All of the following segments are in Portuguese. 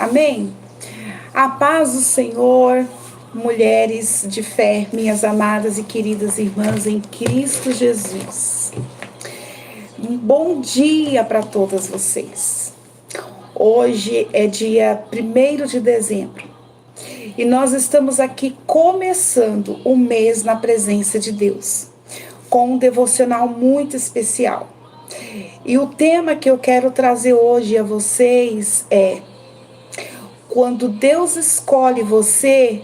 Amém? A paz do Senhor, mulheres de fé, minhas amadas e queridas irmãs em Cristo Jesus. Um bom dia para todas vocês. Hoje é dia 1º de dezembro e nós estamos aqui começando o mês na presença de Deus, com um devocional muito especial. E o tema que eu quero trazer hoje a vocês é: quando Deus escolhe você,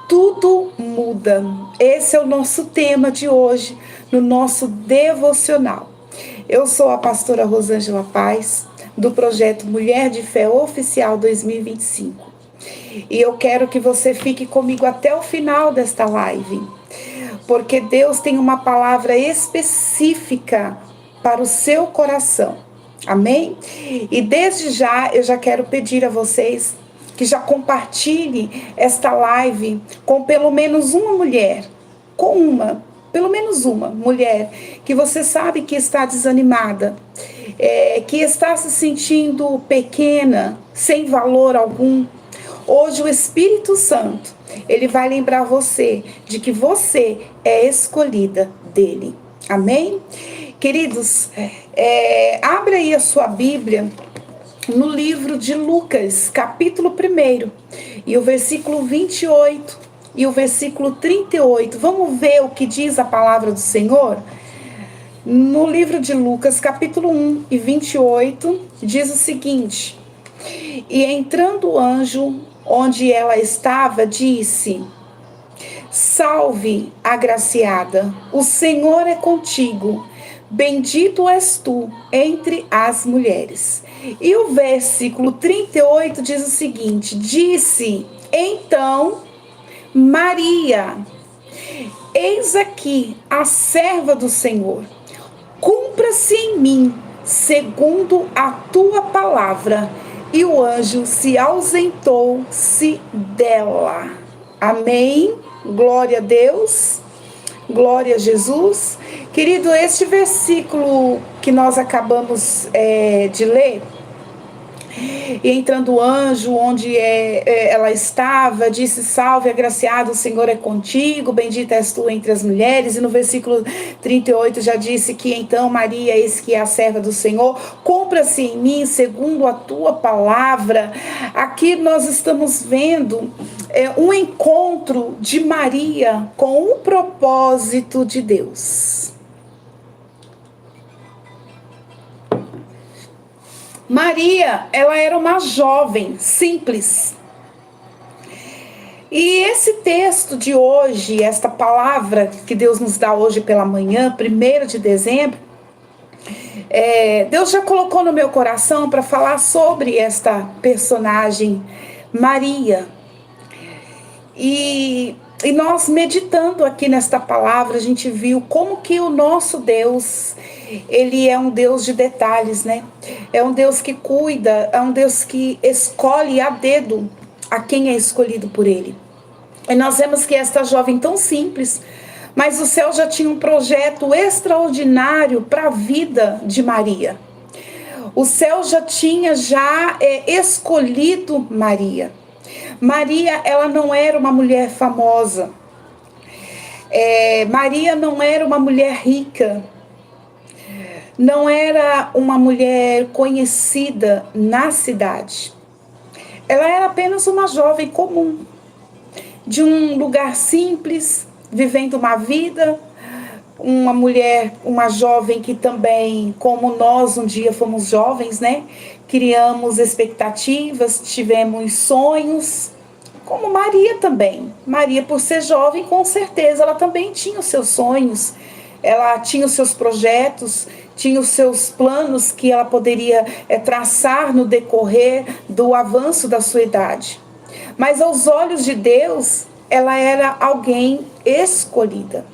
tudo muda. Esse é o nosso tema de hoje, no nosso devocional. Eu sou a pastora Rosângela Paz, do projeto Mulher de Fé Oficial 2025. E eu quero que você fique comigo até o final desta live, porque Deus tem uma palavra específica para o seu coração. Amém? E desde já, eu já quero pedir a vocês que já compartilhem esta live com pelo menos uma mulher, pelo menos uma mulher que você sabe que está desanimada, que está se sentindo pequena, sem valor algum. Hoje o Espírito Santo, ele vai lembrar você de que você é escolhida dele. Amém? Queridos, abra aí a sua Bíblia no livro de Lucas, capítulo 1, e o versículo 28 e o versículo 38. Vamos ver o que diz a palavra do Senhor? No livro de Lucas, capítulo 1 e 28, diz o seguinte: E entrando o anjo onde ela estava, disse: Salve, agraciada, o Senhor é contigo, bendito és tu entre as mulheres. E o versículo 38 diz o seguinte: Disse então Maria: Eis aqui a serva do Senhor, cumpra-se em mim segundo a tua palavra. E o anjo se ausentou-se dela. Amém? Glória a Deus. Glória a Jesus. Querido, este versículo que nós acabamos de ler, e entrando o anjo onde ela estava, disse: Salve, agraciado, o Senhor é contigo, bendita és tu entre as mulheres. E no versículo 38 já disse que então Maria, eis que é a serva do Senhor, cumpra-se em mim segundo a tua palavra. Aqui nós estamos vendo um encontro de Maria com o propósito de Deus. Maria, ela era uma jovem simples. E esse texto de hoje, esta palavra que Deus nos dá hoje pela manhã, 1º de dezembro, Deus já colocou no meu coração para falar sobre esta personagem, Maria. E nós meditando aqui nesta palavra, a gente viu como que o nosso Deus, ele é um Deus de detalhes, né? É um Deus que cuida, é um Deus que escolhe a dedo a quem é escolhido por ele. E nós vemos que esta jovem tão simples, mas o céu já tinha um projeto extraordinário para a vida de Maria. O céu já tinha escolhido Maria. Maria, ela não era uma mulher famosa. Maria não era uma mulher rica. Não era uma mulher conhecida na cidade. Ela era apenas uma jovem comum, de um lugar simples, vivendo uma vida. Uma mulher, uma jovem que também, como nós um dia fomos jovens, né? Criamos expectativas, tivemos sonhos, como Maria também. Maria, por ser jovem, com certeza, ela também tinha os seus sonhos, ela tinha os seus projetos, tinha os seus planos que ela poderia traçar no decorrer do avanço da sua idade. Mas aos olhos de Deus, ela era alguém escolhida.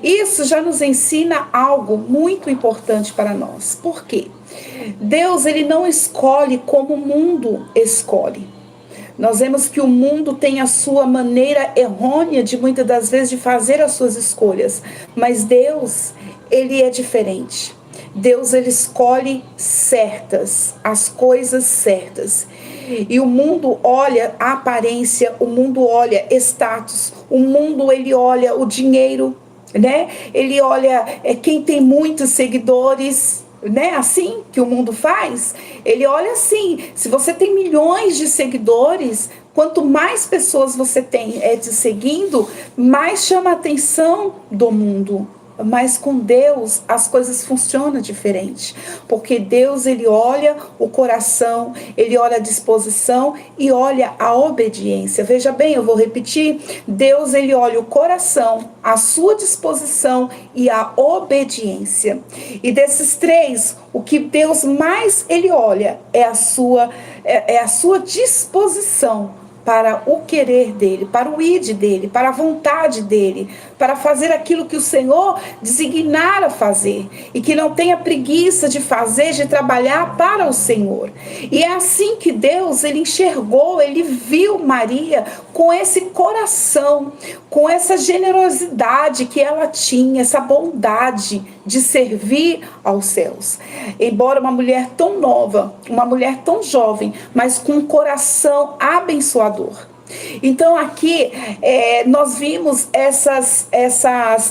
Isso já nos ensina algo muito importante para nós. Por quê? Deus, ele não escolhe como o mundo escolhe. Nós vemos que o mundo tem a sua maneira errônea de muitas das vezes de fazer as suas escolhas. Mas Deus, ele é diferente. Deus, ele escolhe as coisas certas. E o mundo olha a aparência, o mundo olha status, o mundo, ele olha o dinheiro, né? Ele olha quem tem muitos seguidores, né? Assim que o mundo faz. Ele olha assim, se você tem milhões de seguidores, quanto mais pessoas você tem te seguindo, mais chama a atenção do mundo. Mas com Deus as coisas funcionam diferente, porque Deus, ele olha o coração, ele olha a disposição e olha a obediência. Veja bem, eu vou repetir: Deus, ele olha o coração, a sua disposição e a obediência. E desses três, o que Deus mais ele olha é a sua disposição para o querer dele, para o id dele, para a vontade dele, para fazer aquilo que o Senhor designar a fazer, e que não tenha preguiça de fazer, de trabalhar para o Senhor. E é assim que Deus, ele enxergou, ele viu Maria com esse coração, com essa generosidade que ela tinha, essa bondade de servir aos céus. Embora uma mulher tão nova, uma mulher tão jovem, mas com um coração abençoador. Então aqui nós vimos essas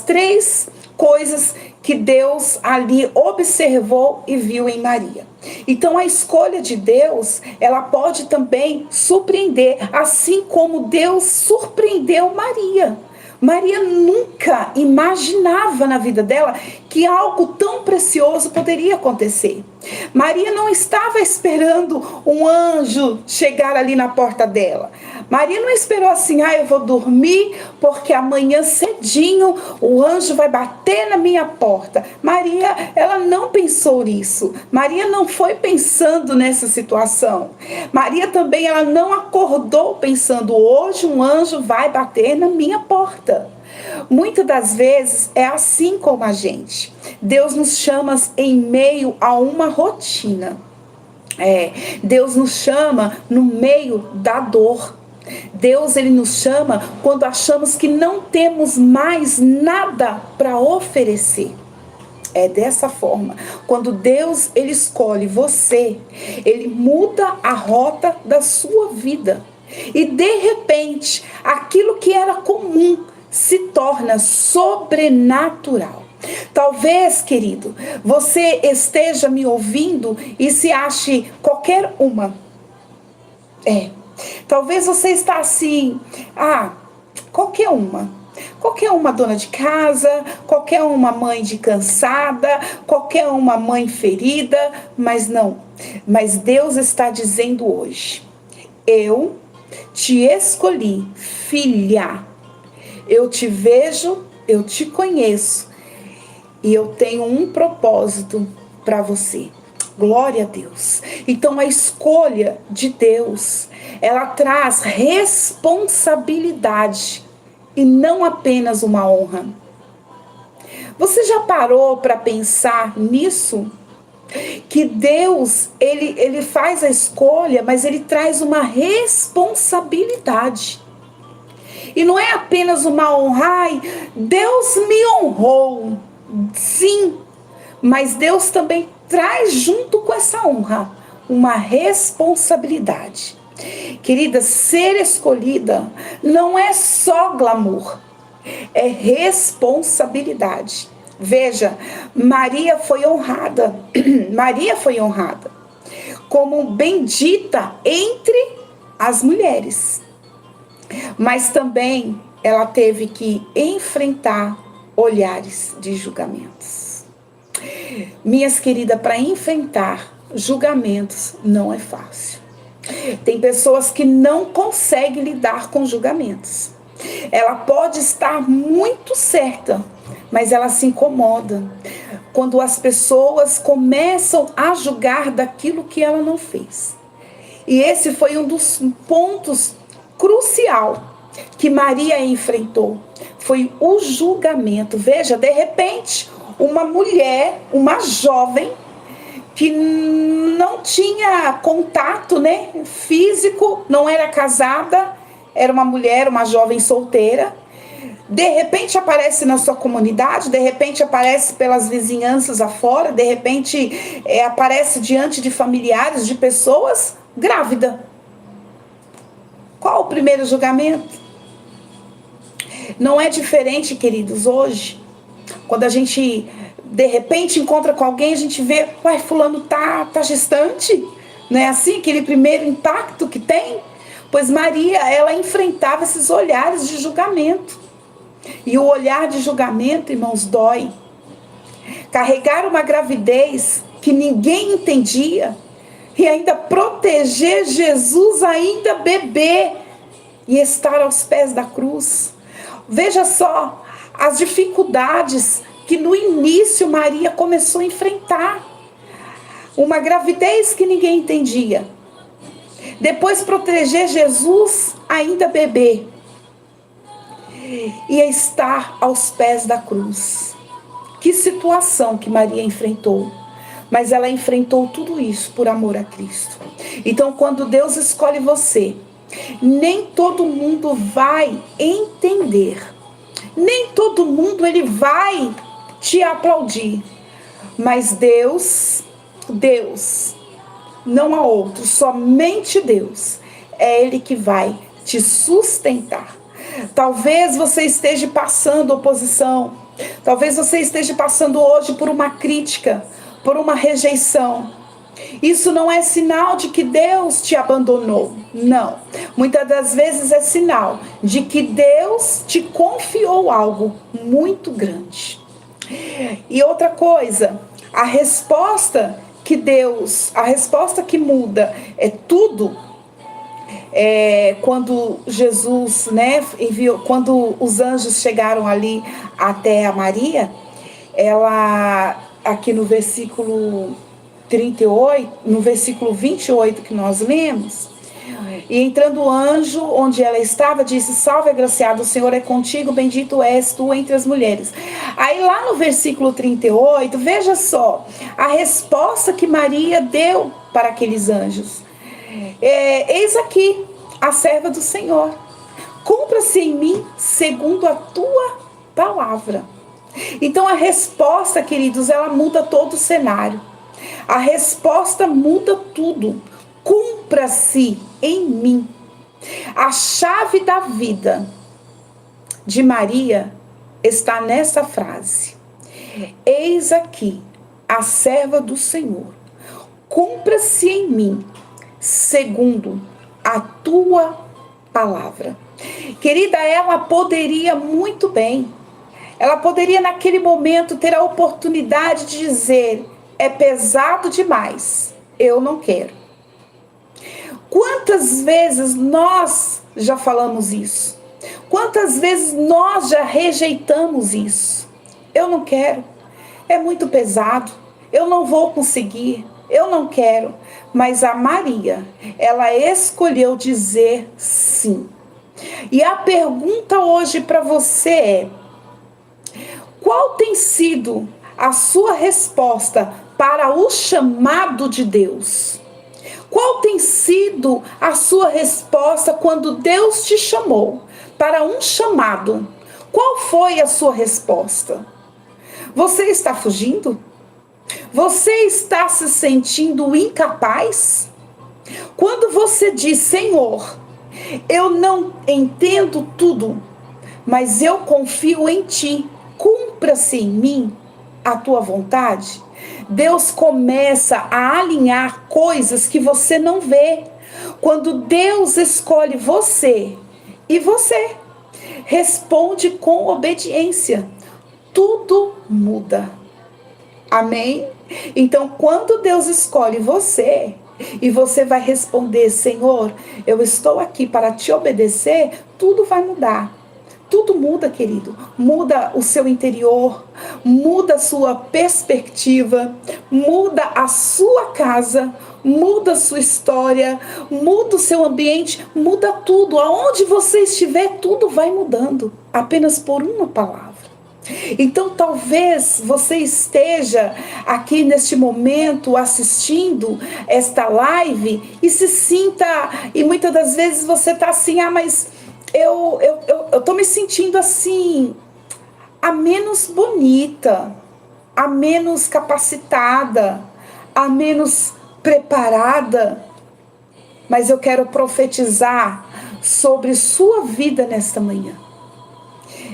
três coisas que Deus ali observou e viu em Maria. Então a escolha de Deus, ela pode também surpreender, assim como Deus surpreendeu Maria. Maria nunca imaginava na vida dela que algo tão precioso poderia acontecer. Maria não estava esperando um anjo chegar ali na porta dela. Maria não esperou assim: eu vou dormir porque amanhã cedinho o anjo vai bater na minha porta. Maria, ela não pensou nisso. Maria não foi pensando nessa situação. Maria também, ela não acordou pensando: hoje um anjo vai bater na minha porta. Muitas das vezes é assim como a gente. Deus nos chama em meio a uma rotina. Deus nos chama no meio da dor. Deus, ele nos chama quando achamos que não temos mais nada para oferecer. É dessa forma. Quando Deus, ele escolhe você, ele muda a rota da sua vida. E de repente, aquilo que era comum se torna sobrenatural. Talvez, querido, você esteja me ouvindo e se ache qualquer uma. Talvez você está assim: qualquer uma. Qualquer uma dona de casa, qualquer uma mãe de cansada, qualquer uma mãe ferida, mas não. Mas Deus está dizendo hoje: eu te escolhi, filha. Eu te vejo, eu te conheço e eu tenho um propósito para você. Glória a Deus. Então a escolha de Deus, ela traz responsabilidade e não apenas uma honra. Você já parou para pensar nisso? Que Deus, ele faz a escolha, mas ele traz uma responsabilidade. E não é apenas uma honra: Deus me honrou. Sim, mas Deus também traz junto com essa honra uma responsabilidade. Querida, ser escolhida não é só glamour, é responsabilidade. Veja, Maria foi honrada. Maria foi honrada como bendita entre as mulheres. Mas também ela teve que enfrentar olhares de julgamentos. Minhas queridas, para enfrentar julgamentos não é fácil. Tem pessoas que não conseguem lidar com julgamentos. Ela pode estar muito certa, mas ela se incomoda quando as pessoas começam a julgar daquilo que ela não fez. E esse foi um dos pontos crucial que Maria enfrentou, foi o julgamento. Veja, de repente, uma mulher, uma jovem, que não tinha contato, físico, não era casada, era uma mulher, uma jovem solteira. De repente aparece na sua comunidade, de repente aparece pelas vizinhanças afora, de repente aparece diante de familiares, de pessoas grávida. Qual o primeiro julgamento? Não é diferente, queridos, hoje, quando a gente de repente encontra com alguém, a gente vê, uai, fulano tá gestante, não é assim? Aquele primeiro impacto que tem? Pois Maria, ela enfrentava esses olhares de julgamento. E o olhar de julgamento, irmãos, dói. Carregar uma gravidez que ninguém entendia e ainda proteger Jesus ainda bebê e estar aos pés da cruz. Veja só as dificuldades que no início Maria começou a enfrentar. Uma gravidez que ninguém entendia. Depois proteger Jesus ainda bebê. E estar aos pés da cruz. Que situação que Maria enfrentou. Mas ela enfrentou tudo isso por amor a Cristo. Então, quando Deus escolhe você, nem todo mundo vai entender. Nem todo mundo ele vai te aplaudir. Mas Deus, não há outro, somente Deus. É Ele que vai te sustentar. Talvez você esteja passando oposição. Talvez você esteja passando hoje por uma crítica, por uma rejeição. Isso não é sinal de que Deus te abandonou. Não. Muitas das vezes é sinal de que Deus te confiou algo muito grande. E outra coisa, a resposta que muda é tudo. Quando Jesus, enviou, quando os anjos chegaram ali até a Maria, ela, aqui no versículo 38, no versículo 28 que nós lemos, e entrando o anjo onde ela estava, disse: salve, agraciado, o Senhor é contigo, bendito és tu entre as mulheres. Aí lá no versículo 38, veja só a resposta que Maria deu para aqueles anjos. Eis aqui a serva do Senhor, cumpra-se em mim segundo a tua palavra. Então a resposta, queridos, ela muda todo o cenário. A resposta muda tudo. Cumpra-se em mim. A chave da vida de Maria está nessa frase: eis aqui a serva do Senhor, cumpra-se em mim segundo a tua palavra. Querida, ela poderia muito bem, ela poderia naquele momento ter a oportunidade de dizer: é pesado demais, eu não quero. Quantas vezes nós já falamos isso? Quantas vezes nós já rejeitamos isso? Eu não quero, é muito pesado, eu não vou conseguir, eu não quero. Mas a Maria, ela escolheu dizer sim. E a pergunta hoje para você é: qual tem sido a sua resposta para o chamado de Deus? Qual tem sido a sua resposta quando Deus te chamou para um chamado? Qual foi a sua resposta? Você está fugindo? Você está se sentindo incapaz? Quando você diz: Senhor, eu não entendo tudo, mas eu confio em Ti, cumpra-se em mim a Tua vontade. Deus começa a alinhar coisas que você não vê. Quando Deus escolhe você e você responde com obediência, tudo muda. Amém? Então, quando Deus escolhe você e você vai responder: Senhor, eu estou aqui para te obedecer, tudo vai mudar. Tudo muda, querido. Muda o seu interior, muda a sua perspectiva, muda a sua casa, muda a sua história, muda o seu ambiente, muda tudo. Aonde você estiver, tudo vai mudando, apenas por uma palavra. Então talvez você esteja aqui neste momento assistindo esta live e se sinta, e muitas das vezes você está assim: mas eu tô me sentindo assim, a menos bonita, a menos capacitada, a menos preparada, mas eu quero profetizar sobre sua vida nesta manhã.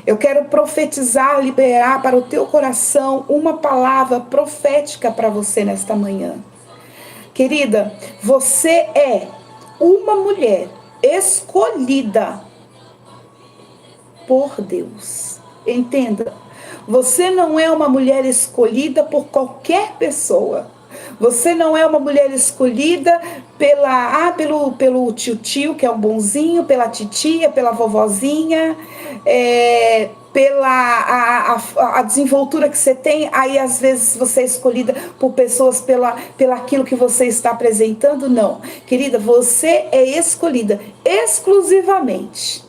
Eu quero profetizar, liberar para o teu coração uma palavra profética para você nesta manhã. Querida, você é uma mulher escolhida por Deus. Entenda, você não é uma mulher escolhida por qualquer pessoa. Você não é uma mulher escolhida pelo tio, que é um bonzinho, pela titia, pela vovozinha, pela a desenvoltura que você tem. Aí às vezes você é escolhida por pessoas pela aquilo que você está apresentando. Não, querida, você é escolhida exclusivamente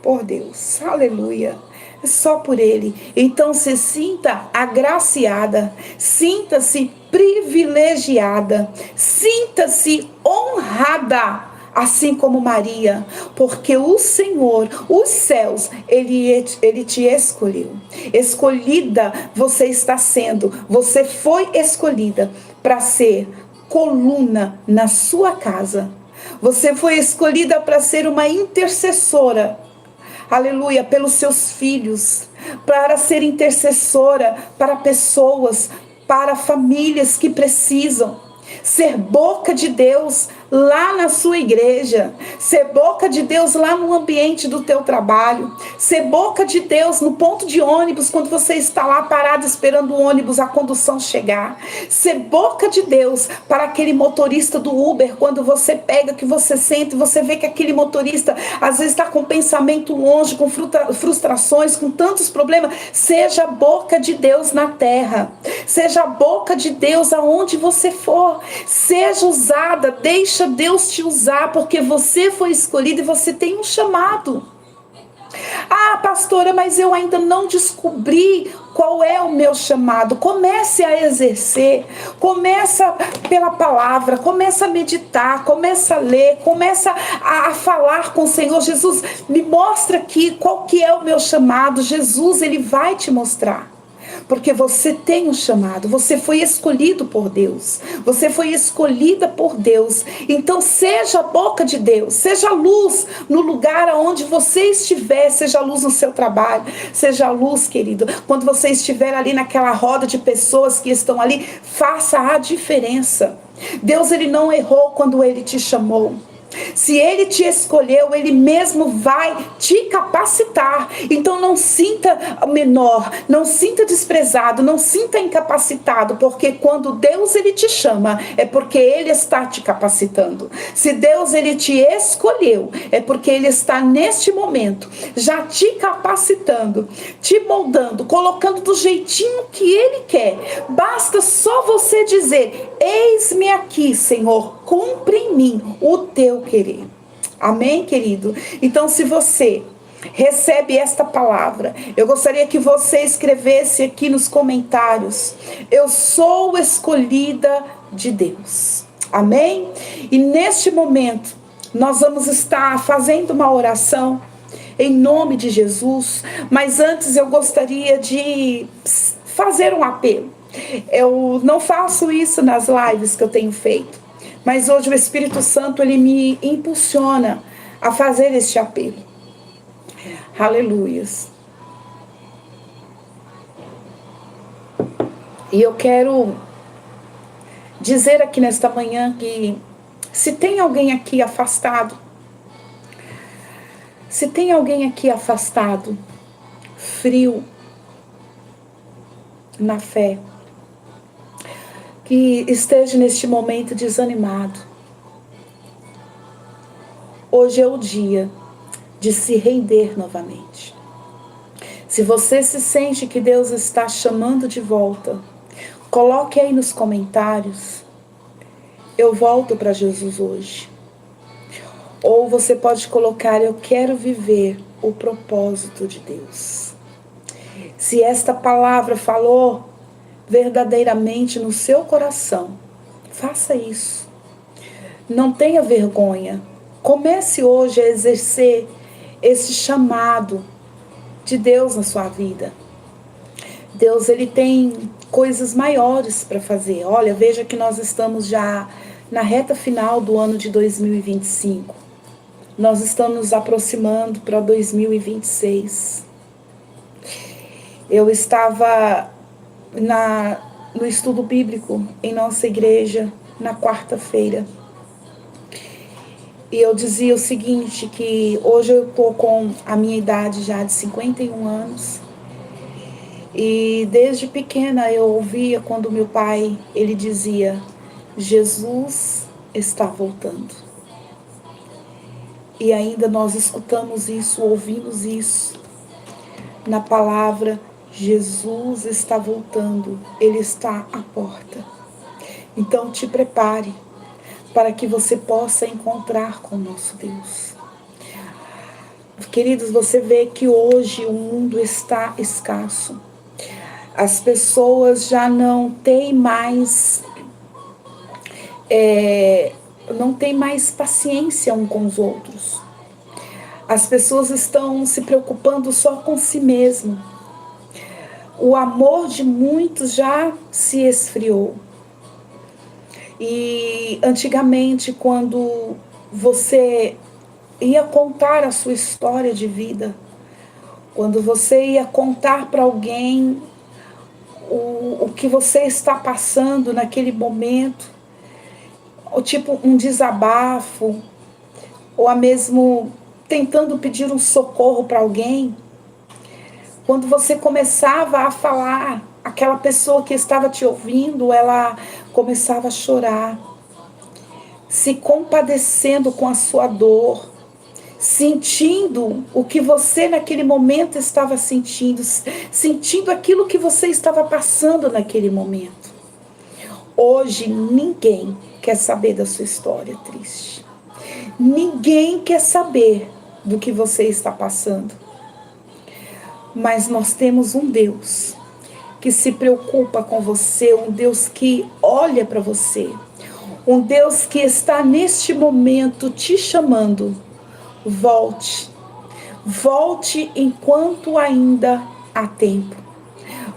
por Deus, aleluia, só por Ele. Então se sinta agraciada, sinta-se privilegiada, sinta-se honrada, assim como Maria, porque o Senhor, os céus, Ele te escolheu. Escolhida você está sendo, você foi escolhida para ser coluna na sua casa. Você foi escolhida para ser uma intercessora, aleluia, pelos seus filhos, para ser intercessora para pessoas, para famílias que precisam. Ser boca de Deus lá na sua igreja, ser boca de Deus lá no ambiente do teu trabalho, ser boca de Deus no ponto de ônibus, quando você está lá parado esperando o ônibus, a condução chegar, ser boca de Deus para aquele motorista do Uber, quando você pega, que você sente, você vê que aquele motorista às vezes está com pensamento longe, com frustrações, com tantos problemas. Seja boca de Deus na terra, seja boca de Deus aonde você for, seja usada, deixa Deus te usar, porque você foi escolhido e você tem um chamado. Ah, pastora, mas eu ainda não descobri qual é o meu chamado. Comece a exercer, começa pela palavra, começa a meditar, começa a ler, começa a falar com o Senhor. Jesus, me mostra aqui qual que é o meu chamado. Jesus, Ele vai te mostrar. Porque você tem um chamado, você foi escolhido por Deus, você foi escolhida por Deus. Então seja a boca de Deus, seja a luz no lugar onde você estiver, seja a luz no seu trabalho, seja a luz, querido, quando você estiver ali naquela roda de pessoas que estão ali, faça a diferença. Deus, Ele não errou quando Ele te chamou. Se Ele te escolheu, Ele mesmo vai te capacitar. Então não sinta menor, não sinta desprezado, não sinta incapacitado, porque quando Deus Ele te chama, é porque Ele está te capacitando. Se Deus Ele te escolheu, é porque Ele está neste momento já te capacitando, te moldando, colocando do jeitinho que Ele quer. Basta só você dizer: eis-me aqui, Senhor, cumpre em mim o teu querer. Amém, querido? Então, se você recebe esta palavra, eu gostaria que você escrevesse aqui nos comentários: eu sou escolhida de Deus. Amém? E neste momento, nós vamos estar fazendo uma oração em nome de Jesus, mas antes eu gostaria de fazer um apelo. Eu não faço isso nas lives que eu tenho feito, mas hoje o Espírito Santo, ele me impulsiona a fazer este apelo. Aleluias. E eu quero dizer aqui nesta manhã que se tem alguém aqui afastado, frio na fé, que esteja neste momento desanimado, hoje é o dia de se render novamente. Se você se sente que Deus está chamando de volta, coloque aí nos comentários: eu volto para Jesus hoje. Ou você pode colocar: eu quero viver o propósito de Deus. Se esta palavra falou verdadeiramente no seu coração, faça isso. Não tenha vergonha Comece hoje a exercer esse chamado de Deus na sua vida. Deus, ele tem coisas maiores para fazer. Olha, veja que nós estamos já na reta final do ano de 2025. Nós estamos nos aproximando para 2026. Eu estava no estudo bíblico em nossa igreja na quarta-feira. E eu dizia o seguinte, que hoje eu estou com a minha idade já de 51 anos. E desde pequena eu ouvia quando meu pai, ele dizia, Jesus está voltando. E ainda nós escutamos isso, ouvimos isso na palavra, Jesus está voltando, Ele está à porta. Então te prepare para que você possa encontrar com o nosso Deus. Queridos, você vê que hoje o mundo está escasso. As pessoas já não têm mais paciência uns com os outros. As pessoas estão se preocupando só com si mesmo. O amor de muitos já se esfriou. E antigamente, quando você ia contar a sua história de vida, quando você ia contar para alguém o que você está passando naquele momento, ou tipo um desabafo, ou a mesmo tentando pedir um socorro para alguém, quando você começava a falar, aquela pessoa que estava te ouvindo, ela começava a chorar, se compadecendo com a sua dor, sentindo o que você naquele momento estava sentindo, sentindo aquilo que você estava passando naquele momento. Hoje ninguém quer saber da sua história triste. Ninguém quer saber do que você está passando. Mas nós temos um Deus que se preocupa com você, um Deus que olha para você, um Deus que está neste momento te chamando. Volte, volte enquanto ainda há tempo.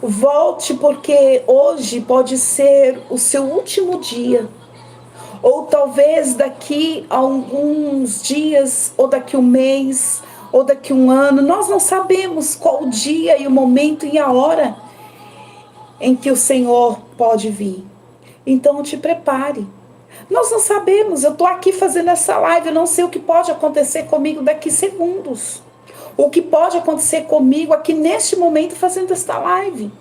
Volte porque hoje pode ser o seu último dia. Ou talvez daqui a alguns dias, ou daqui um mês, ou daqui um ano. Nós não sabemos qual o dia e o momento e a hora em que o Senhor pode vir. Então te prepare. Nós não sabemos, eu estou aqui fazendo essa live, eu não sei o que pode acontecer comigo daqui segundos. O que pode acontecer comigo aqui neste momento fazendo esta live.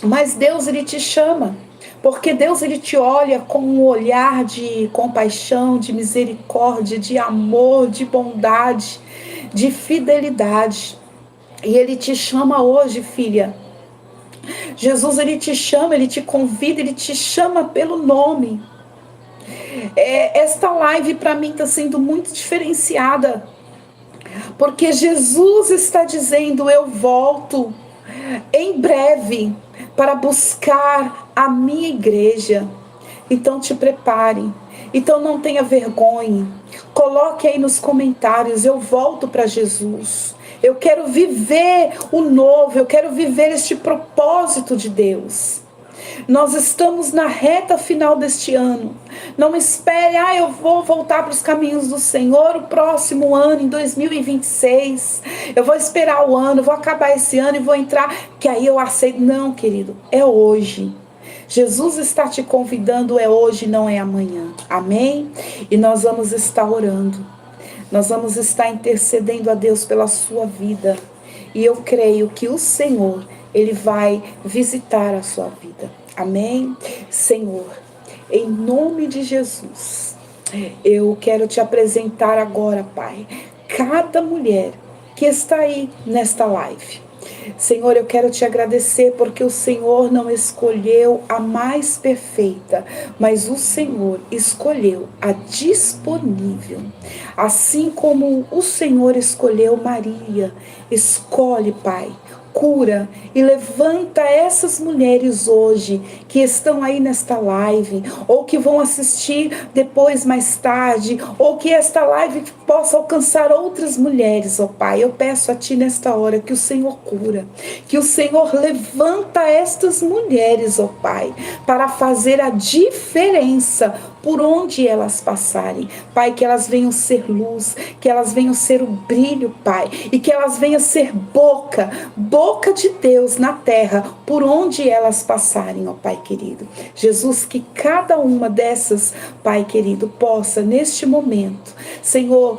Mas Deus, Ele te chama, porque Deus, Ele te olha com um olhar de compaixão, de misericórdia, de amor, de bondade, de fidelidade. E Ele te chama hoje, filha. Jesus, Ele te chama, Ele te convida, Ele te chama pelo nome. Esta live para mim está sendo muito diferenciada, porque Jesus está dizendo, eu volto em breve para buscar a minha igreja. Então te prepare, então não tenha vergonha, coloque aí nos comentários, eu volto para Jesus. Eu quero viver o novo, eu quero viver este propósito de Deus. Nós estamos na reta final deste ano. Não espere, eu vou voltar para os caminhos do Senhor o próximo ano, em 2026. Eu vou esperar o ano, vou acabar esse ano e vou entrar, que aí eu aceito. Não, querido, é hoje. Jesus está te convidando, é hoje, não é amanhã. Amém? E nós vamos estar orando. Nós vamos estar intercedendo a Deus pela sua vida. E eu creio que o Senhor, Ele vai visitar a sua vida. Amém? Senhor, em nome de Jesus, eu quero te apresentar agora, Pai, cada mulher que está aí nesta live. Senhor, eu quero te agradecer porque o Senhor não escolheu a mais perfeita, mas o Senhor escolheu a disponível. Assim como o Senhor escolheu Maria, escolhe, Pai, cura e levanta essas mulheres hoje que estão aí nesta live, ou que vão assistir depois mais tarde, ou que esta live possa alcançar outras mulheres, ó Pai. Eu peço a Ti nesta hora que o Senhor cura, que o Senhor levanta estas mulheres, ó Pai, para fazer a diferença por onde elas passarem. Pai, que elas venham ser luz, que elas venham ser o brilho, Pai, e que elas venham ser boca de Deus na terra, por onde elas passarem, ó Pai querido. Jesus, que cada uma dessas, Pai querido, possa neste momento, Senhor,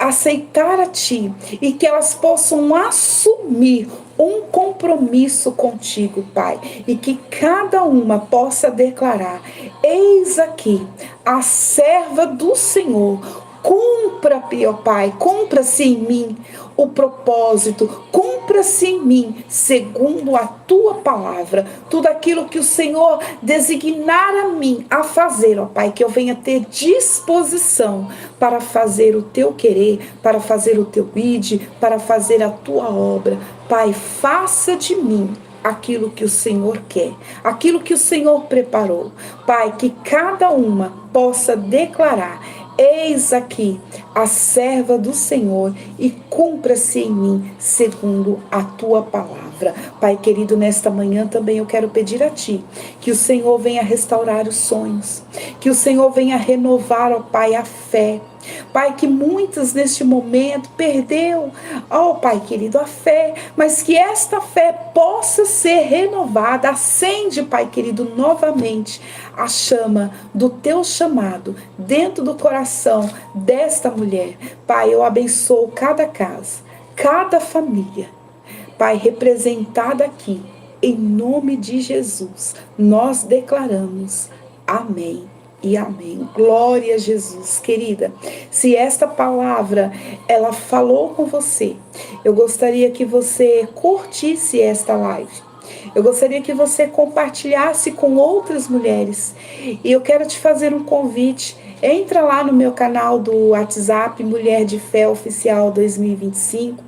aceitar a Ti, e que elas possam assumir um compromisso contigo, Pai, e que cada uma possa declarar: eis aqui a serva do Senhor, cumpra, ó Pai, cumpra-se em mim o propósito, cumpra-se em mim segundo a Tua palavra, tudo aquilo que o Senhor designar a mim a fazer, ó Pai, que eu venha ter disposição para fazer o Teu querer, para fazer o Teu id, para fazer a Tua obra. Pai, faça de mim aquilo que o Senhor quer, aquilo que o Senhor preparou. Pai, que cada uma possa declarar: eis aqui a serva do Senhor, e cumpra-se em mim segundo a Tua palavra. Pai querido, nesta manhã também eu quero pedir a Ti que o Senhor venha restaurar os sonhos, que o Senhor venha renovar, ó Pai, a fé. Pai, que muitas neste momento perdeu, ó Pai querido, a fé, mas que esta fé possa ser renovada. Acende, Pai querido, novamente a chama do Teu chamado dentro do coração desta mulher. Pai, eu abençoo cada casa, cada família, Pai, representada aqui, em nome de Jesus, nós declaramos amém e amém. Glória a Jesus. Querida, se esta palavra, ela falou com você, eu gostaria que você curtisse esta live. Eu gostaria que você compartilhasse com outras mulheres. E eu quero te fazer um convite. Entra lá no meu canal do WhatsApp, Mulher de Fé Oficial 2025.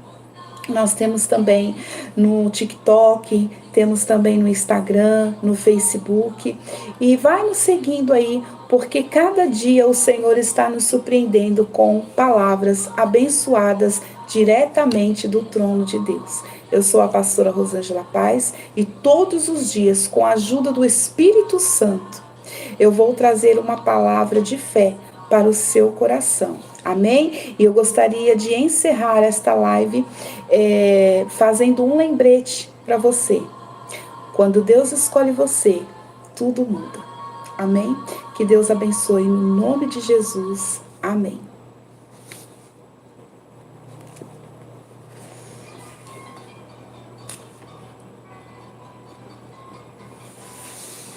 Nós temos também no TikTok, temos também no Instagram, no Facebook. E vai nos seguindo aí, porque cada dia o Senhor está nos surpreendendo com palavras abençoadas diretamente do trono de Deus. Eu sou a pastora Rosângela Paz e todos os dias, com a ajuda do Espírito Santo, eu vou trazer uma palavra de fé para o seu coração. Amém? E eu gostaria de encerrar esta live fazendo um lembrete para você. Quando Deus escolhe você, tudo muda. Amém? Que Deus abençoe em nome de Jesus. Amém.